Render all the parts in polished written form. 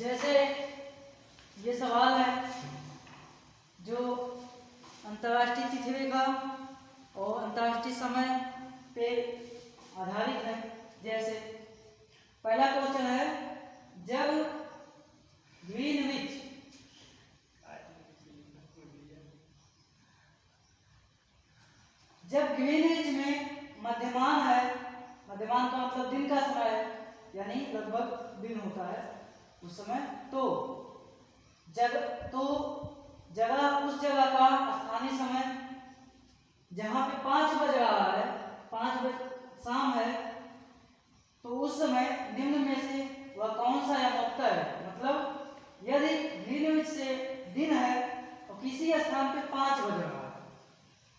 जैसे ये सवाल है जो अंतर्राष्ट्रीय तिथि रेखा और अंतर्राष्ट्रीय समय पे आधारित है। जैसे पहला क्वेश्चन है, जब ग्रीनविच में मध्यमान है, मध्यमान का मतलब दिन का समय है, यानी लगभग दिन होता है उस समय, तो जगह उस जगह का स्थानीय समय जहाँ पे 5 बज रहा है, 5 बज शाम है, तो उस समय निम्न में से वह कौन सा यमोक्ता है। मतलब यदि ग्रीनविच से दिन है और किसी स्थान पे 5 बज रहा है,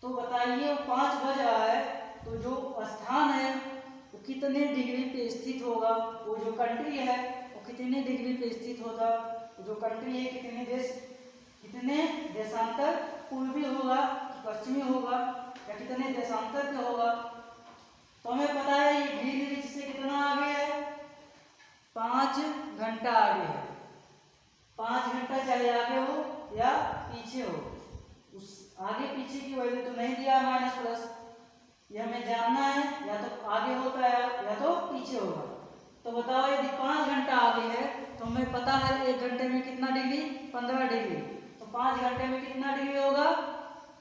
तो बताइए वो 5 बज रहा है तो जो स्थान है वो कितने डिग्री पे स्थित होगा, वो जो कंट्री है वो कितने डिग्री पे स्थित होगा, वो जो कंट्री है कितने देशांतर पूर्वी होगा कि पश्चिमी होगा या कितने देशांतर पे होगा। तो हमें पता है ये ग्रीनविच से कितना आगे है, 5 घंटा आगे है। 5 घंटा चाहे आगे हो या पीछे हो, उस आगे पीछे की वैल्यू तो नहीं दिया माइनस प्लस, ये हमें जानना है या तो आगे होता है या तो पीछे होगा। तो बताओ यदि 5 घंटा आगे है तो हमें पता है 1 घंटे में कितना डिग्री, 15 डिग्री, तो 5 घंटे में कितना डिग्री होगा,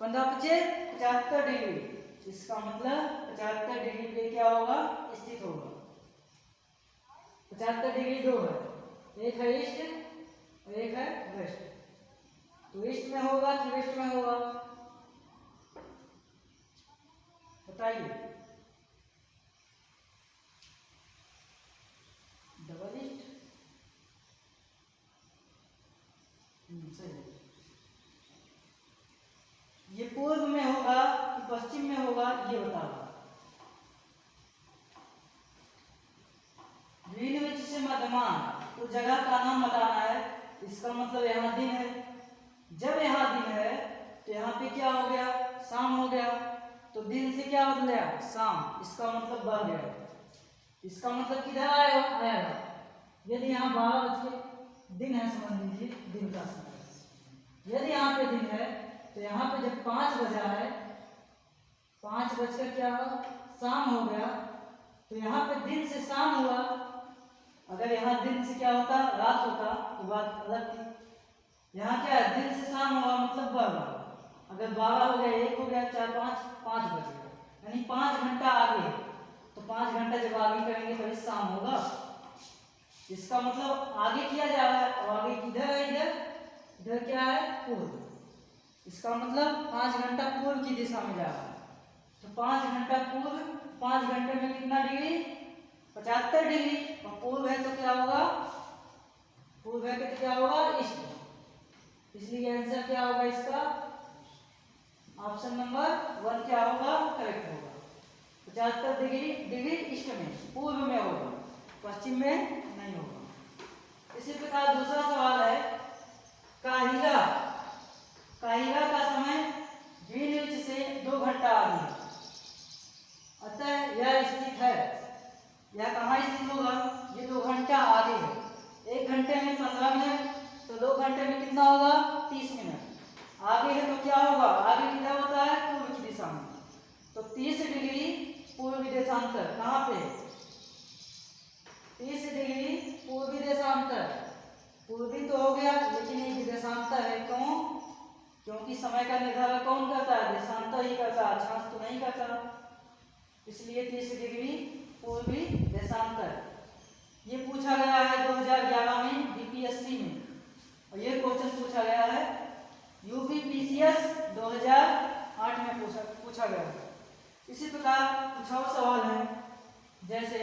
15 × 5 = 75 डिग्री। इसका मतलब 75 डिग्री पे क्या होगा, स्थित होगा। 75 डिग्री दो है, एक है ईस्ट और एक है वेस्ट, तो ईस्ट में होगा कि वेस्ट में होगा, बताइए। डबल ईस्ट सही। ये पूर्व में होगा कि पश्चिम में होगा, ये बताओ। ग्रीनविच से मध्यमान, तो जगह का नाम बताना है। इसका मतलब यहाँ दिन है, जब यहाँ दिन है तो यहाँ पे क्या हो गया, शाम हो गया, तो दिन से क्या बदल गया, शाम, इसका मतलब बढ़ गया। इसका मतलब किधर आएगा, यदि यहाँ 12 बज के दिन है, समझ लीजिए दिन का समय, यदि यहाँ पे दिन है तो यहाँ पे जब 5 बजा है, 5 बजकर क्या हुआ, शाम हो गया, तो यहाँ पे दिन से शाम हुआ। अगर यहाँ दिन से क्या होता, रात होता, तो बात अलग थी। यहाँ क्या है, दिन से शाम हुआ मतलब बढ़ रहा। अगर 12 हो गया, 1 हो गया, 4, 5 बज गया, यानी 5 घंटा आगे, तो 5 घंटा जब आगे करेंगे तभी शाम होगा। इसका मतलब आगे किया जा रहा है, और आगे किधर है, इधर क्या है, पूर्व। इसका मतलब 5 घंटा पूर्व की दिशा में जा रहा है, तो 5 घंटा पूर्व, 5 घंटे में कितना डिग्री, 75 डिग्री, और पूर्व है तो क्या होगा, पूर्व है तो क्या होगा, ईस्ट। इसलिए आंसर क्या होगा इसका, ऑप्शन नंबर 1 क्या होगा, करेक्ट होगा। 75 डिग्री ईस्ट में, पूर्व में होगा, पश्चिम में नहीं होगा। इसी प्रकार दूसरा सवाल है, काहिरा का समय ग्रीनविच से 2 घंटा आगे है, अतः यह स्थित है, यह कहाँ स्थित होगा, ये 2 घंटा आगे है। 1 घंटे में 15 मिनट, तो 2 घंटे में कितना होगा, 30 मिनट आगे है, तो क्या होगा, आगे किधर होता है, पूर्व की दिशा में, तो 30 डिग्री पूर्वी देशांतर, कहाँ पे, 30 डिग्री पूर्वी देशांतर, पूर्वी तो हो गया लेकिन ये देशांतर है, क्यों, क्योंकि समय का निर्धारण कौन करता है, देशांतर ही करता है, अक्षांश तो नहीं करता, इसलिए 30 डिग्री पूर्वी देशांतर। ये पूछा गया है 2011 में बीपीएससी में, और ये क्वेश्चन पूछा गया है यूपीपीसीएस 2008 में पूछा गया है। इसी प्रकार कुछ और सवाल है, जैसे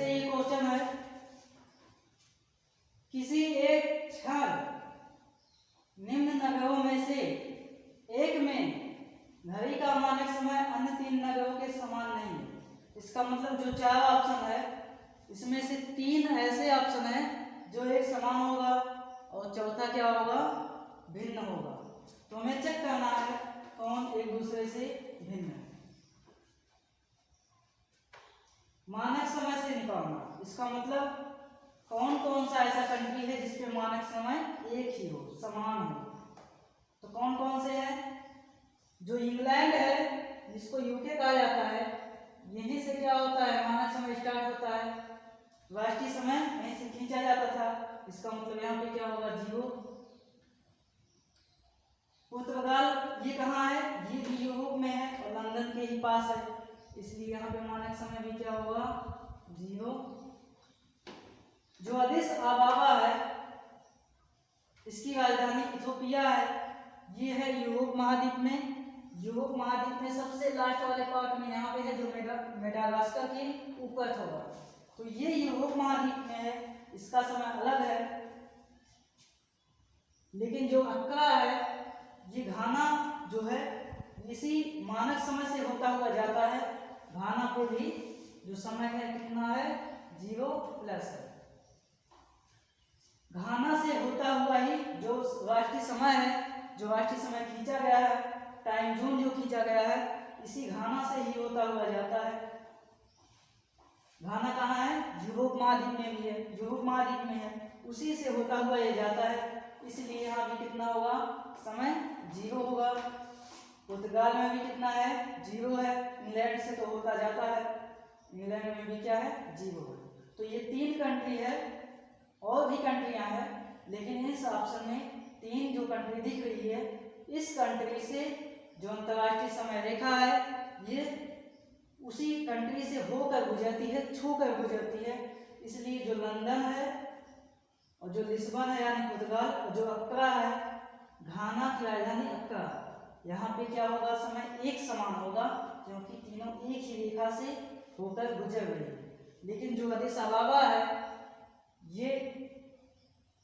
ये क्वेश्चन है, किसी एक क्षण निम्न नगरों में से एक में घड़ी का मानक समय अन्य 3 नगरों के समान नहीं है। इसका मतलब जो 4 ऑप्शन है इसमें से 3 ऐसे ऑप्शन है जो एक समान होगा और चौथा क्या होगा, भिन्न होगा। तो हमें चेक से भिन्न है। मानक समय से निकालना, इसका मतलब कौन कौन सा ऐसा कंट्री है जिसपे मानक समय एक ही हो, समान हो। तो कौन कौन से हैं? जो इंग्लैंड है, जिसको यूके कहा जाता है, यहीं से क्या होता है, मानक समय स्टार्ट होता है। राष्ट्रीय समय यहीं से खींचा जाता था, इसका मतलब यहाँ पे क्या होगा, 0। पुर्तगाल ये कहाँ है, ये भी यूरोप में है और लंदन के ही पास है, इसलिए यहाँ पे मानक समय भी क्या होगा, 0। जो अदिस अबाबा है, इसकी राजधानी इथोपिया है, ये है यूरोप महाद्वीप में। यूरोप महाद्वीप में सबसे लास्ट वाले पार्ट में यहाँ पे है, जो मेडागास्कर के ऊपर होगा। तो ये यूरोप महाद्वीप में है, इसका समय अलग है। लेकिन जो अक्रा है, ये घाना जो है इसी मानक समय से होता हुआ जाता है। घाना पे भी जो समय है कितना है, 0+ है। घाना से होता हुआ ही जो राष्ट्रीय समय है, जो राष्ट्रीय समय खींचा गया है, टाइम जोन जो खींचा गया है, इसी घाना से ही होता हुआ जाता है। घाना कहाँ है, यूरोप महाद्वीप में भी है, यूरोप महाद्वीप में है, उसी से होता हुआ ये जाता है, इसलिए यहाँ भी कितना होगा, समय 0 होगा। पुर्तगाल में भी कितना है, 0 है। इंग्लैंड से तो होता जाता है, इंग्लैंड में भी क्या है, 0 है। तो ये 3 कंट्री है, और भी कंट्रियां हैं, लेकिन इस ऑप्शन में 3 जो कंट्री दिख रही है, इस कंट्री से जो अंतर्राष्ट्रीय समय रेखा है, ये उसी कंट्री से होकर गुजरती है, छूकर गुजरती है। इसलिए जो लंदन है और जो लिस्बन है यानी पुर्तगाल, और जो अक्रा है, घाना की राजधानी अक्रा, यहाँ पे क्या होगा, समय एक समान होगा, क्योंकि तीनों एक ही रेखा से होकर गुजर रही है। लेकिन जो अदिस अबाबा है, ये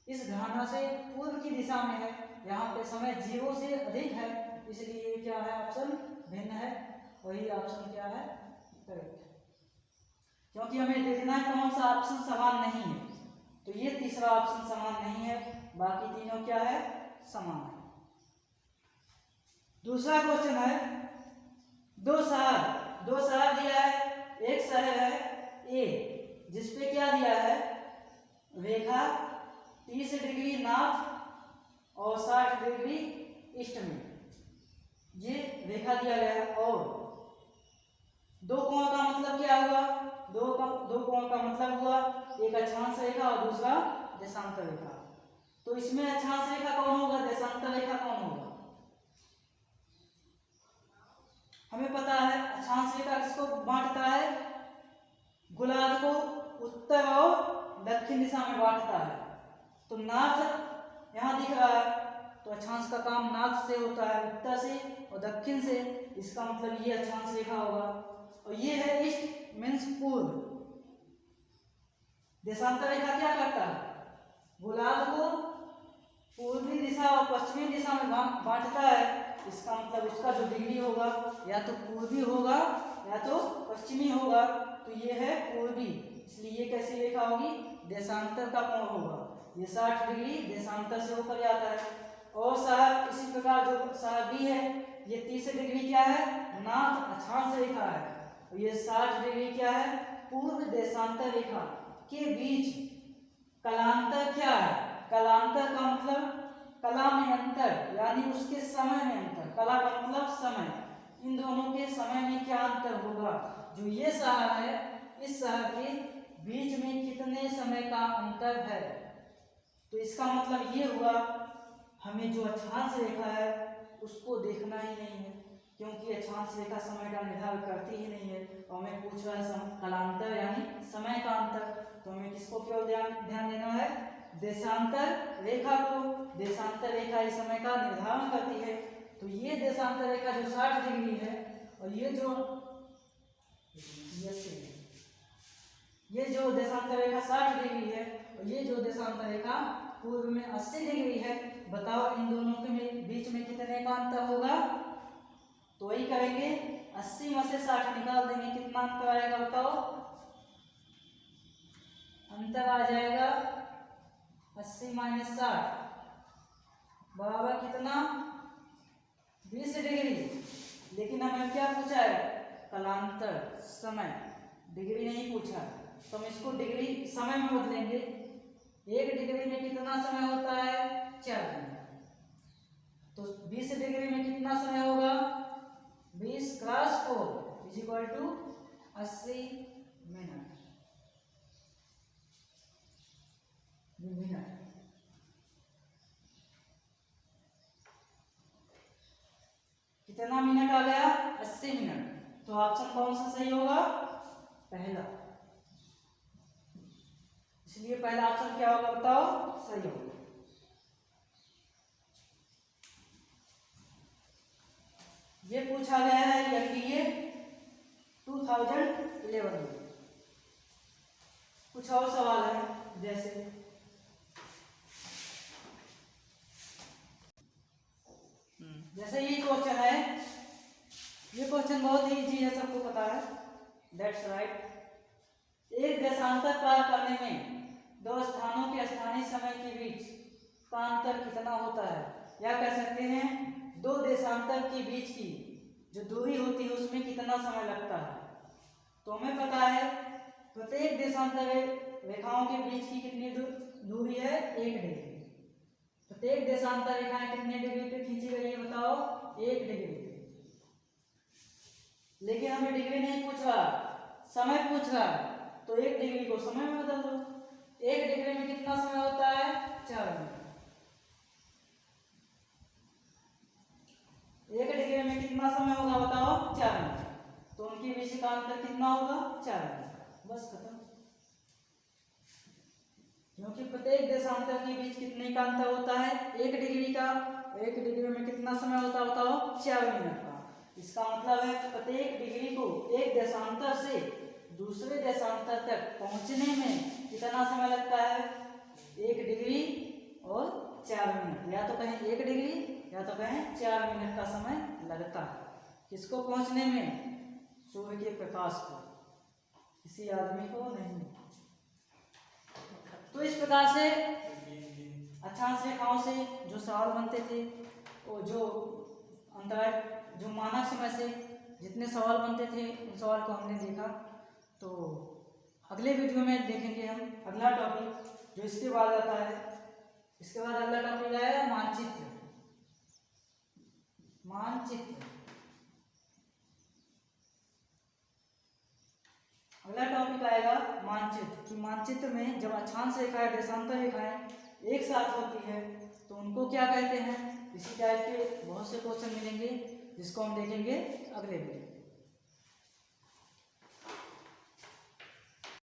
इस घाना से पूर्व की दिशा में है, यहाँ पे समय 0 से अधिक है, इसलिए क्या है, ऑप्शन भिन्न है। वही ऑप्शन क्या है, करेक्ट है। क्योंकि हमें देखना है कौन सा ऑप्शन समान नहीं है, तो ये तीसरा ऑप्शन समान नहीं है, बाकी तीनों क्या है, समान है। दूसरा क्वेश्चन है, दो शहर दिया है। एक शहर है ए, जिसपे क्या दिया है, रेखा 30 डिग्री नॉर्थ और 60 डिग्री ईस्ट में, ये रेखा दिया गया है। और दो कोण का मतलब क्या हुआ, दो कोण का मतलब हुआ एक अक्षांश रेखा और दूसरा देशांतर रेखा। तो इसमें अक्षांश रेखा कौन होगा, देशांतर रेखा कौन होगा? हमें पता है अक्षांश रेखा किसको बांटता है, गोलार्ध को उत्तर और दक्षिण दिशा में बांटता है। तो नॉर्थ यहाँ दिख रहा है, तो अक्षांश का काम नॉर्थ से होता है, उत्तर से और दक्षिण से, इसका मतलब ये अक्षांश रेखा होगा। और ये है ईस्ट मीन्स पूर्व। देशांतर रेखा क्या करता है, गोलार्ध को पूर्वी दिशा और पश्चिमी दिशा में बांटता है, इसका मतलब उसका जो डिग्री होगा या तो पूर्वी होगा या तो पश्चिमी होगा। तो ये है पूर्वी, इसलिए ये कैसी रेखा होगी, देशांतर का कोण होगा। ये 60 डिग्री देशांतर से होकर जाता है। और शहर इसी प्रकार जो शहर बी है, ये 30 डिग्री क्या है, नॉर्थ अक्षांश रेखा है, और ये 60 डिग्री क्या है, पूर्व देशांतर रेखा के बीच कलांतर क्या है, कलांतर का मतलब कला में अंतर, यानी उसके समय में अंतर, कला का मतलब समय, इन दोनों के समय में क्या अंतर होगा। जो ये शहर है, इस शहर के बीच में कितने समय का अंतर है। तो इसका मतलब ये हुआ, हमें जो अक्षांश रेखा है उसको देखना ही नहीं है, क्योंकि अक्षांश रेखा समय का निर्धारण करती ही नहीं है। और हमें पूछ रहा है कलांतर यानी समय का अंतर, तो हमें किसको केवल ध्यान देना है, देशांतर रेखा को। देशांतर रेखा इस समय का निर्धारण करती है। तो ये देशांतर रेखा जो 60 डिग्री है, और ये जो देशांतर रेखा 60 डिग्री है, और ये जो देशांतर रेखा पूर्व में 80 डिग्री है। बताओ इन दोनों के बीच में कितने का अंतर होगा। तो वही करेंगे, 80 में से 60 निकाल देंगे, कितना अंतर आएगा बताओ। अंतर आ जाएगा 80 - 60 बराबर कितना, 20 डिग्री। लेकिन पूछा है? कालांतर, समय, डिग्री नहीं पूछा। तो हम इसको डिग्री समय में बदलेंगे। 1 डिग्री में कितना समय होता है? 4 मिनट। तो 20 डिग्री में कितना समय होगा? 20 cross 4 is equal to 80 minute. कितना मिनट आ गया? 80 मिनट। तो ऑप्शन कौन सा सही होगा? पहला। इसलिए पहला ऑप्शन क्या होगा बताओ? सही होगा। ये पूछा गया है एनडीए 2011 में। कुछ और सवाल है, जैसे ये क्वेश्चन है। ये क्वेश्चन बहुत ही इजी है, सबको पता है। That's right. एक देशांतर पार करने में 2 स्थानों के स्थानीय समय के बीच का अंतर कितना होता है? या कह सकते हैं 2 देशांतर के बीच की जो दूरी होती है उसमें कितना समय लगता है। तो हमें पता है प्रत्येक देशांतर रेखाओं के बीच की कितनी दूरी है? 1 डिग्री। प्रत्येक देशांतर रेखाएं कितने डिग्री पे खींची गई है बताओ? 1 डिग्री पे। लेकिन हमें डिग्री नहीं पूछ रहा, समय पूछ रहा है। तो 1 डिग्री को समय में बदल दो। 1 डिग्री में कितना समय होता है? 4 मिनट। 1 डिग्री में कितना समय होगा बताओ? 4 मिनट। तो उनके बीच का अंतर कितना होगा? 4 मिनट। बस खत्म। क्योंकि प्रत्येक देशांतर के बीच कितने का अंतर होता है? 1 डिग्री का। 1 डिग्री में कितना समय होता है बताओ? 4 मिनट का। इसका मतलब है प्रत्येक डिग्री को एक देशांतर से दूसरे देशांतर तक पहुंचने में कितना समय लगता है? 1 डिग्री और 4 मिनट। या तो कहें 1 डिग्री या तो कहें 4 मिनट का समय लगता है। किसको पहुंचने में? सूर्य के प्रकाश को, किसी आदमी को नहीं। तो इस प्रकार से अक्षांश रेखाओं से जो सवाल बनते थे, वो जो अंतराल जो मानक समय से जितने सवाल बनते थे उन सवाल को हमने देखा। तो अगले वीडियो में देखेंगे हम अगला टॉपिक जो इसके बाद आता है। इसके बाद अगला टॉपिक आएगा मानचित्र। अगला टॉपिक आएगा मानचित्र। कि मानचित्र में जब अक्षांश रेखाएं देशांतर रेखाएं एक साथ होती है तो उनको क्या कहते हैं। इसी टाइप के बहुत से क्वेश्चन मिलेंगे जिसको हम देखेंगे अगले वीडियो।